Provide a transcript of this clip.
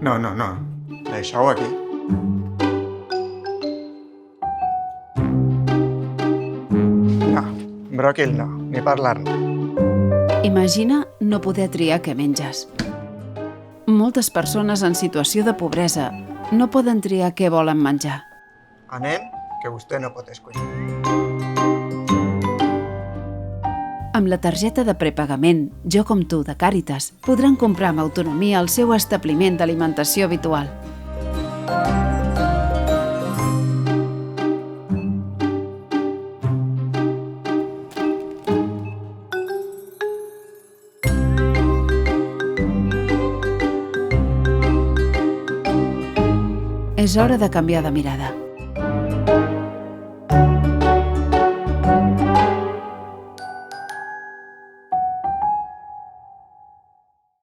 No, no, no. Deixeu aquí. No, bròquil no, ni parlar-ne. Imagina no poder triar què menges. Moltes persones en situació de pobresa no poden triar què volen menjar. Anem, que vostè no pot escollir. Amb la targeta de prepagament Jo com tu de Càritas podran comprar amb autonomia el seu establiment d'alimentació habitual. És hora de canviar de mirada.